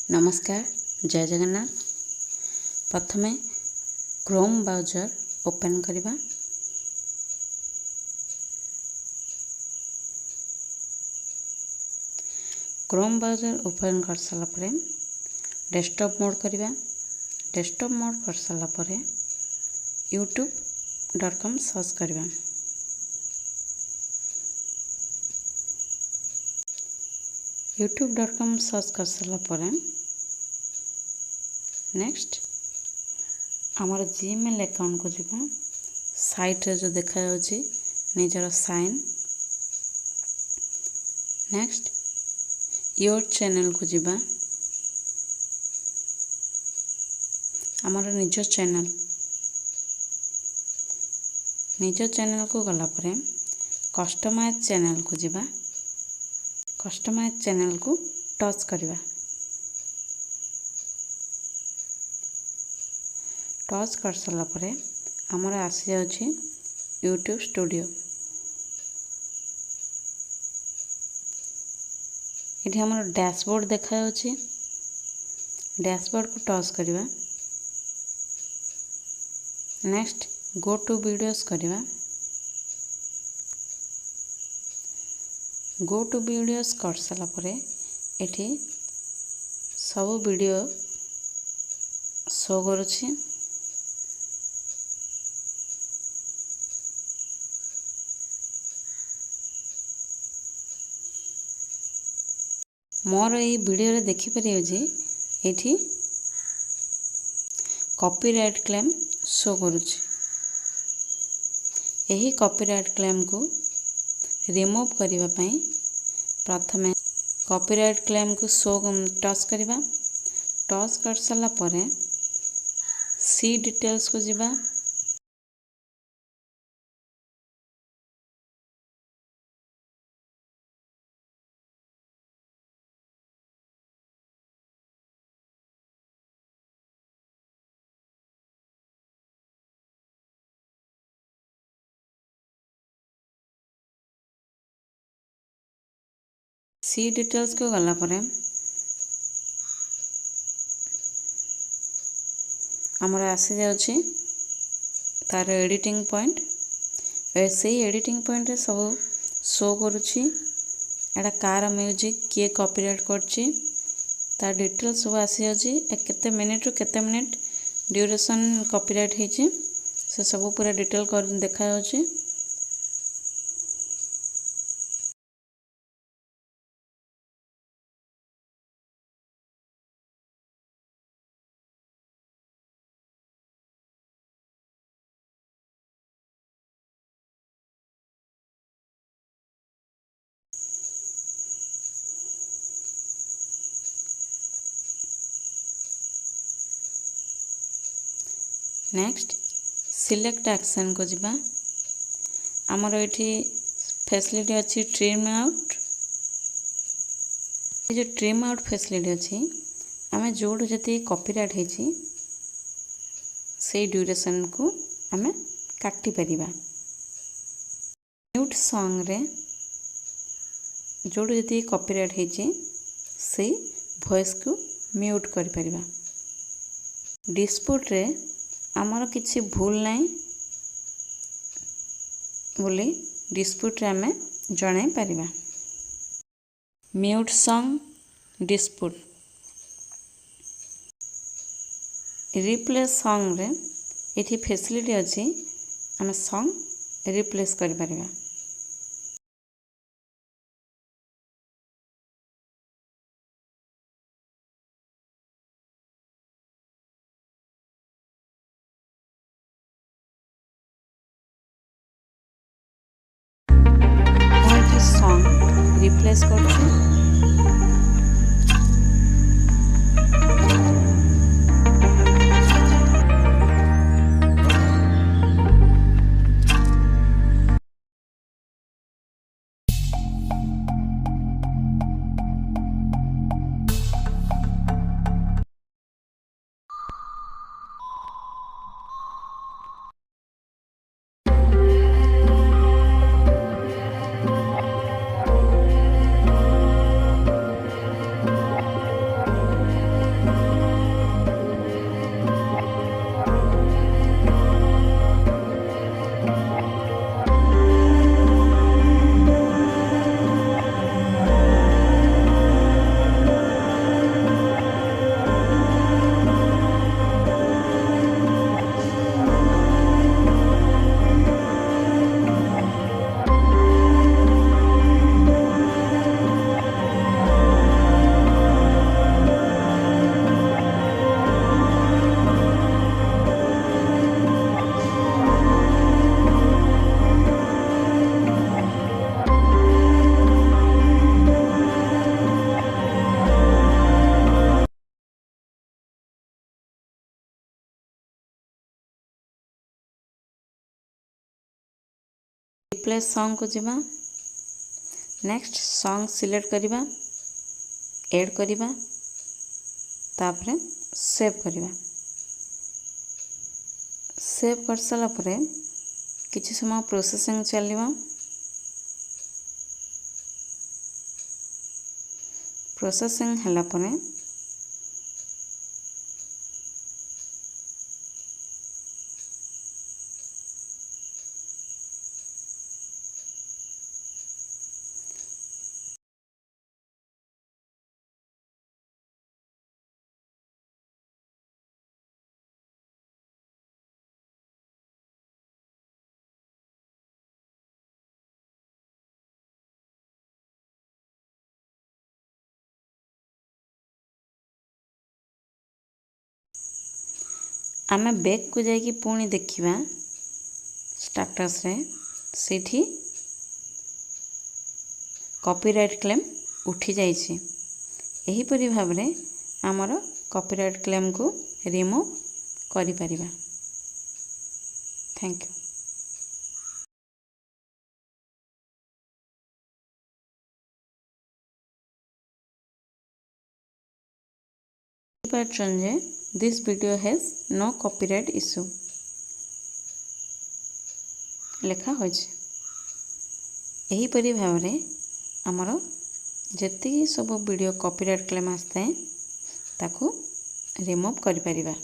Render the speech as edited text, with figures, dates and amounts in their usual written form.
नमस्कार जय जगन्नाथ। प्रथमे क्रोम ब्राउजर ओपन करवा। क्रोम ब्राउजर ओपन कर सारा पर डेस्कटॉप मोड करवा। डेस्कटॉप मोड कर सारा पर youtube.com सर्च करवा। youtube.com सर्च कर सारा पर नेक्स्ट आमर जीमेल अकाउंट को जीवा। साइट रे जो देखा जाउची निजर साइन। नेक्स्ट योर चैनल को जीवा। आमर निज चैनल को गला परे कस्टमाइज चैनल को जीवा। कस्टमाइज चैनल को टच करवा। टच कर सारा पर आमर आसी जाउची यूट्यूब स्टूडियो। ये आमर डैशबोर्ड देखा जाउची। डैशबोर्ड को टच करवा। नेक्स्ट गो टू वीडियोस करवा। गो टू वीडियोस कर सारा पर एठी सब वीडियो शो करुछि। मोर ये वीडियो रे देखि परियो जे एठी कॉपीराइट क्लेम शो करुछि। यही कॉपीराइट क्लेम को रिमूव करने पाई प्रथमे कॉपीराइट क्लेम को शो टच करवा। टच कर सारा पर सी डिटेल्स को जीवा। सी डिटेल्स को गला पर आमर आसी जाउची तार एडिटिंग पॉइंट। से एडिटिंग पॉइंट रे सब शो करुछि। एटा कार म्यूजिक किए कॉपीराइट करछि तार डिटेल्स सब आसी जाउची। केते मिनिट रु केते मिनिट ड्यूरेशन कॉपीराइट ହେଇଛି से सब पूरा डिटेल कर देखा जाउची। नेक्स्ट सिलेक्ट एक्शन को जीवा। आमर ये फैसिलिटी अच्छी ट्रिम आउट। ये जो ट्रिम आउट फैसिलिटी अच्छी आम जो जी कॉपीराइट होती से ड्यूरेशन को आम काटी परिबा। म्यूट सॉन्ग रे जो जी कॉपीराइट होती से वॉइस को म्यूट कर परिबा। डिस्प्यूट रे आमर किसी भूल नहीं बोली डिस्प्यूट रे आमे जणाई परिबा। Mute song dispute. Replace song रे एठी फैसिलिटी अछि आमे सॉन्ग रिप्लेस करि परिबा। सॉन्ग रिप्लेस कर रिप्लेस सॉन्ग को जीवा नेक्स्ट सॉन्ग सिलेक्ट करिबा ऐड करिबा तापरे सेव करिबा सेव कर सारा परे किछि समय प्रोसेसिंग चलिबा प्रोसेसिंग हला परे आमे बैक को जाइकी पुणी देखिबा स्टेटस रे सेठी कॉपीराइट क्लेम उठी जाइछि एही परि भाबरे हमर कॉपीराइट क्लेम को रिमूव करि परिबा। Thank you. This video has no copyright issue लेखा होइछ एही परि भाबरे हमर जति सब वीडियो कॉपीराइट क्लेम आस्ते ताकू रिमूव करि परिबा।